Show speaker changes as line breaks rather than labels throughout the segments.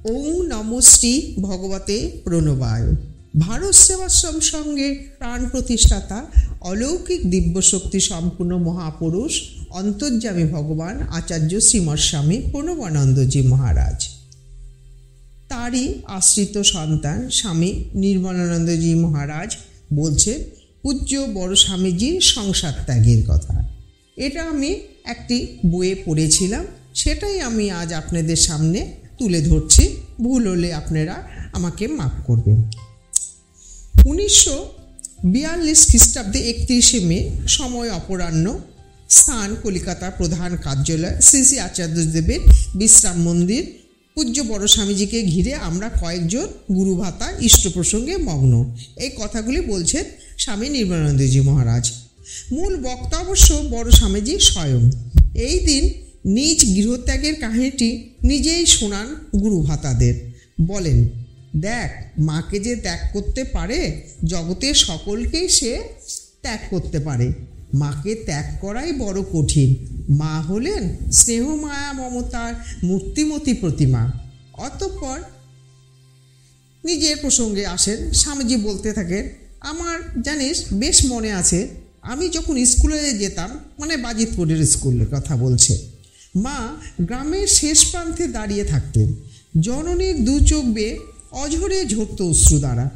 ওং নমো শ্রী ভগবতে প্রণবায়। ভারত সেবাশ্রম সঙ্গে প্রাণ প্রতিষ্ঠাতা অলৌকিক দিব্যশক্তি সম্পূর্ণ মহাপুরুষ অন্তর্যামী ভগবান আচার্য শ্রীমৎ স্বামী প্রণবানন্দজি মহারাজ, তারই আশ্রিত সন্তান স্বামী নির্মলানন্দজি মহারাজ বলছেন পূজ্য বড় স্বামীজির সংসার ত্যাগের কথা। এটা আমি একটি বইয়ে পড়েছিলাম, সেটাই আমি আজ আপনাদের সামনে তুলে ধরছি। ভুল হলে আপনারা আমাকে মাফ করবেন। 1942 খ্রিস্টাব্দে 31শে মে, সময় অপরাহ্ন, স্থান কলিকাতা, প্রধান কার্যালয় শ্রী শ্রী আচার্যদেবের বিশ্রাম মন্দির। পূজ্য বড় স্বামীজিকে ঘিরে আমরা কয়েকজন গুরু ভাতা ইষ্ট প্রসঙ্গে মগ্ন। এই কথাগুলি বলছেন স্বামী নির্মলানন্দজি মহারাজ। মূল বক্তা অবশ্য বড় স্বামীজি স্বয়ং। এই দিন নিজ গৃহত্যাগের কাহিনীটি নিজেই শোনান গুরু ভাতাদের। বলেন, দেখ, মাকে যে ত্যাগ করতে পারে, জগতের সকলকেই সে ত্যাগ করতে পারে। মাকে ত্যাগ করাই বড় কঠিন। মা হলেন স্নেহ মায়া মমতার মূর্তিমতী প্রতিমা। অতঃপর নিজের প্রসঙ্গে আসেন। স্বামীজি বলতে থাকেন, আমার জানিস বেশ মনে আছে, আমি যখন স্কুলে যেতাম, মানে বাজিতপুরের স্কুলের কথা বলছে, মা গ্রামের শেষ প্রান্তে দাঁড়িয়ে থাকতেন। জননীর দু চোখ বেয়ে অঝরে ঝরত অশ্রুধারা।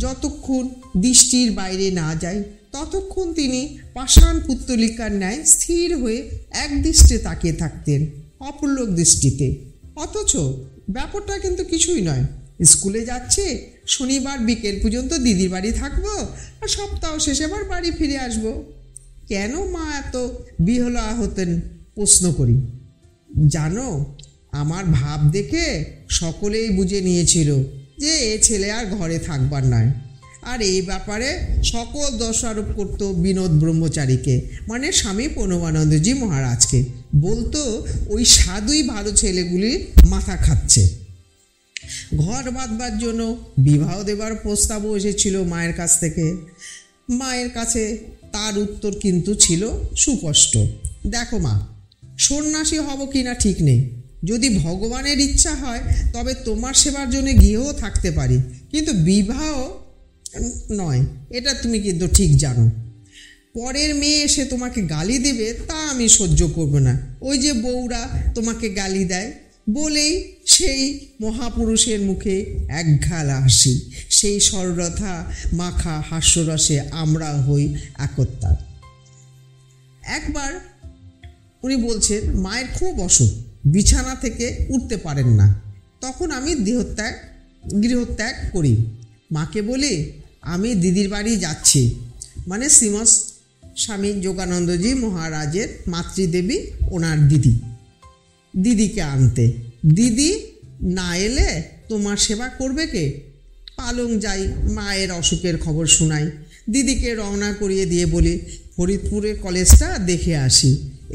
যতক্ষণ দৃষ্টির বাইরে না যায় ততক্ষণ তিনি পাষাণ পুত্তলিকার ন্যায় স্থির হয়ে এক দৃষ্টে তাকিয়ে থাকতেন, অপলক দৃষ্টিতে। অথচ ব্যাপারটা কিন্তু কিছুই নয়। স্কুলে যাচ্ছে, শনিবার বিকেল পর্যন্ত দিদির বাড়ি থাকবো, আর সপ্তাহ শেষে আবার বাড়ি ফিরে আসবো। কেন মা এত বিহ্বলা হতেন প্রশ্ন করি। জানো, আমার ভাব দেখে সকলেই বুঝে নিয়েছিল যে এ ছেলে আর ঘরে থাকবার নয়। আর এই ব্যাপারে সকল দোষারোপ করত বিনোদ ব্রহ্মচারীকে, মানে স্বামী প্রণবানন্দজি মহারাজকে। বলতো ওই সাধুই ভালো ছেলেগুলির মাথা খাচ্ছে। ঘর বাঁধবার জন্য বিবাহ দেবার প্রস্তাবও এসেছিল মায়ের কাছ থেকে। মায়ের কাছে তার উত্তর কিন্তু ছিল সুস্পষ্ট। দেখো মা, সন্ন্যাসী হব কিনা ঠিক নেই। যদি ভগবানের ইচ্ছা হয় তবে তোমার সেবার জন্য গৃহেও থাকতে পারি, কিন্তু বিবাহ নয়, এটা তুমি কিন্তু ঠিক জানো। পরের মেয়ে এসে তোমাকে গালি দেবে, তা আমি সহ্য করব না। ওই যে বউরা তোমাকে গালি দেয় বলেই সেই মহাপুরুষের মুখে একঘালা হাসি, সেই সরলতা মাখা হাস্যরসে আমরা হই একতার। একবার উনি বলছেন, মায়ের খুব অসুখ, বিছানা থেকে উঠতে পারেন না। তখন আমি গৃহত্যাগ করি। মাকে বলি, আমি দিদির বাড়ি যাচ্ছি, মানে শ্রীমৎ স্বামী যোগানন্দজি মহারাজের মাতৃদেবী, ওনার দিদিকে আনতে। দিদি না এলে তোমার সেবা করবে কে? পালং যাই, মায়ের অসুখের খবর শোনাই। দিদিকে রওনা করিয়ে দিয়ে বলি, ফরিদপুরের কলেজটা দেখে আসি।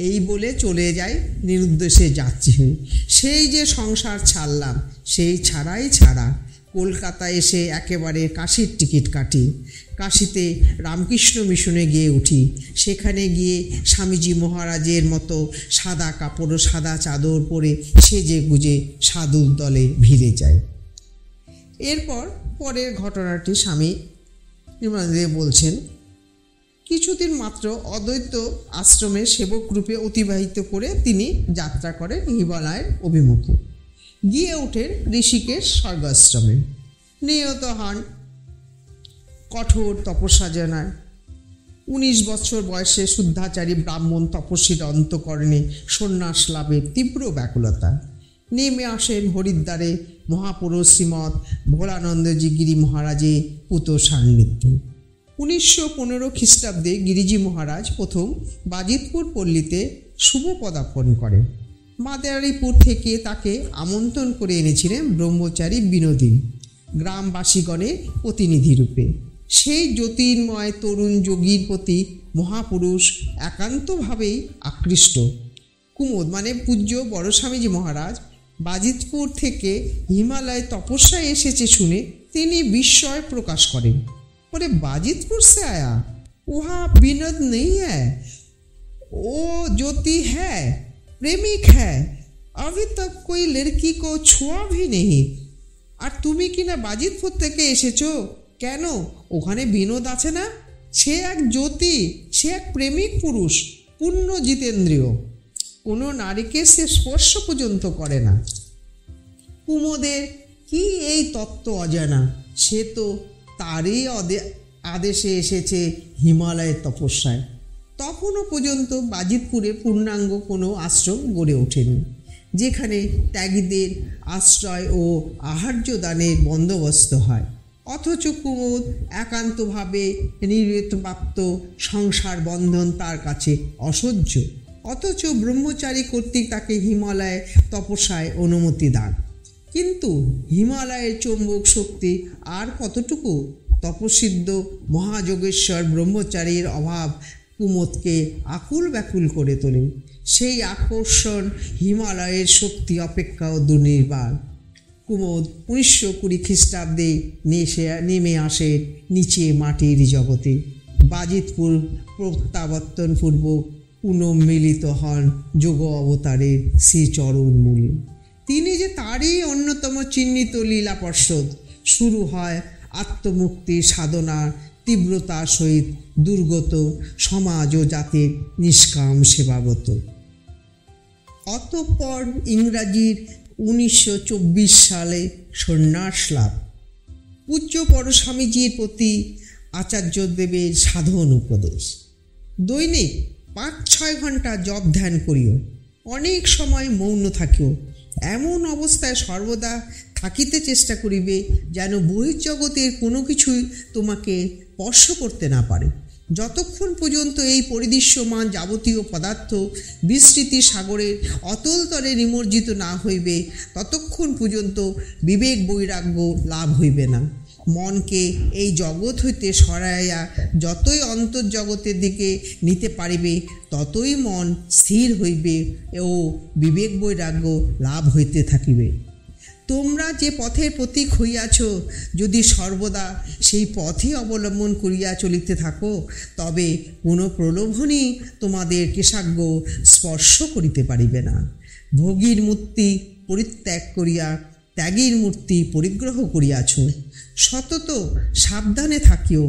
এই বলে চলে যাই নিরুদ্দেশে যাত্রী হয়ে। সেই যে সংসার ছাড়লাম, সেই ছাড়া কলকাতায় এসে একেবারে কাশির টিকিট কাটি। কাশিতে রামকৃষ্ণ মিশনে গিয়ে উঠি। সেখানে গিয়ে স্বামীজি মহারাজের মতো সাদা কাপড় ও সাদা চাদর পরে সেজে গুজে সাধুর দলে ভিড়ে যায়। এরপর পরের ঘটনাটি স্বামী নির্মলানন্দ বলছেন, কিছুদিন মাত্র অদ্বৈত আশ্রমে সেবক রূপে অতিবাহিত করে তিনি যাত্রা করেন হিমালয়ের অভিমুখে। গিয়ে ওঠেন ঋষিকেশ স্বর্গাশ্রমে। নিহত হন কঠোর তপস্যাজনায়। 19 বছর বয়সে শুদ্ধাচারী ব্রাহ্মণ তপস্বীর অন্তঃকরণে সন্ন্যাস লাভের তীব্র ব্যাকুলতা। নেমে আসেন হরিদ্বারে মহাপুরুষ শ্রীমৎ ভোলানন্দজি গিরি মহারাজে পুত সান্নিধ্য। 1915 খ্রিস্টাব্দে গিরিজি মহারাজ প্রথম বাজিতপুর পল্লীতে শুভ পদার্পণ করেন। মাদারীপুর থেকে তাকে আমন্ত্রণ করে এনেছিলেন ব্রহ্মচারী বিনোদিনী, গ্রামবাসীগণের প্রতিনিধি রূপে। সেই জ্যোতির্ময় তরুণ যোগীর প্রতি মহাপুরুষ একান্তভাবেই আকৃষ্ট। কুমুদ, মানে পূজ্য বড় স্বামীজি মহারাজ বাজিতপুর থেকে হিমালয় তপস্যায় এসেছে শুনে তিনি বিস্ময় প্রকাশ করেন। बोले बाजितपुर से आया, वहाँ विनोद नहीं है, वो ज्योति है, प्रेमिक है, अभी तक कोई लड़की को छुआ भी नहीं, আর তুমি কিনা বাজিতপুর থেকে এসেছো, কেন ওখানে বিনোদ আছে না? সে এক জ্যোতি, সে এক প্রেমিক পুরুষ, পূর্ণ জিতেন্দ্রীয়, কোনো নারীকে সে স্পর্শ পর্যন্ত করে না। কুমোদের কি এই তত্ত্ব অজানা? সে তো তারই আদেশে এসেছে হিমালয়ের তপস্যায়। তখনও পর্যন্ত বাজিতপুরে পূর্ণাঙ্গ কোনো আশ্রম গড়ে ওঠেনি, যেখানে ত্যাগীদের আশ্রয় ও আহার্য দানের বন্দোবস্ত হয়। অথচ কুমোদ একান্তভাবে নির্বেদপ্রাপ্ত, সংসার বন্ধন তার কাছে অসহ্য। অথচ ব্রহ্মচারী কর্তৃক তাকে হিমালয়ে তপস্যায় অনুমতি দান। কিন্তু হিমালয়ের চৌম্বক শক্তি আর কতটুকু? তপসিদ্ধ মহাযোগেশ্বর ব্রহ্মচারীর অভাব কুমোদকে আকুল ব্যাকুল করে তোলে। সেই আকর্ষণ হিমালয়ের শক্তি অপেক্ষাও দুর্নির্বাণ। কুমোদ 1920 খ্রিস্টাব্দে নেমে আসে নিচে মাটির জগতে। বাজিতপুর প্রত্যাবর্তনপূর্বক পুনঃমিলিত হন যোগ অবতারের শ্রীচরণ মূলে। তিনি যে তারই অন্যতম চিহ্নিত লীলা পর্ষদ। শুরু হয় আত্মমুক্তির সাধনার তীব্রতার সহিত দুর্গত সমাজ ও জাতির নিষ্কাম সেবাব্রত। অতঃপর ইংরাজির 1924 সালে সন্ন্যাস লাভ। পূজ্য পরস্বামীজির প্রতি আচার্যদেবের সাধন উপদেশ: দৈনিক 5-6 ঘন্টা জপ ধ্যান করিও, অনেক সময় মৌন থাকিও। এমন অবস্থায় সর্বদা থাকিতে চেষ্টা করিবে যেন বহির্জগতের কোনো কিছুই তোমাকে স্পর্শ করতে না পারে। যতক্ষণ পর্যন্ত এই পরিদৃশ্যমান যাবতীয় পদার্থ বিস্মৃতি সাগরের অতল তলে নিমজ্জিত না হইবে, ততক্ষণ পর্যন্ত বিবেক বৈরাগ্য লাভ হইবে না। মনকে এই জগৎ হইতে সরাইয়া যতই অন্তর্জগতের দিকে নিতে পারিবে, ততই মন স্থির হইবে ও বিবেক বৈরাগ্য লাভ হইতে থাকিবে। তোমরা যে পথের প্রতীক হইয়াছ, যদি সর্বদা সেই পথে অবলম্বন করিয়া চলিতে থাকো, তবে কোনো প্রলোভনই তোমাদের কেশাগ্র স্পর্শ করিতে পারিবে না। ভোগীর মূর্তি পরিত্যাগ করিয়া ত্যাগীর মূর্তি পরিগ্রহ করিয়াছ। সতত সাবধানে থাকিও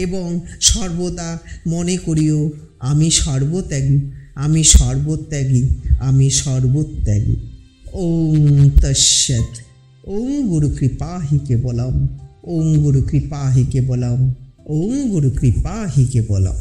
এবং সর্বদা মনে করিও, আমি সর্বত্যাগী, আমি সর্বত্যাগী, আমি সর্বত্যাগী। ওম তস্যৎ। ওম গুরু কৃপা হি কেবলম, ওম গুরু কৃপা হি কেবলম, ওম গুরু কৃপা হি কেবলম।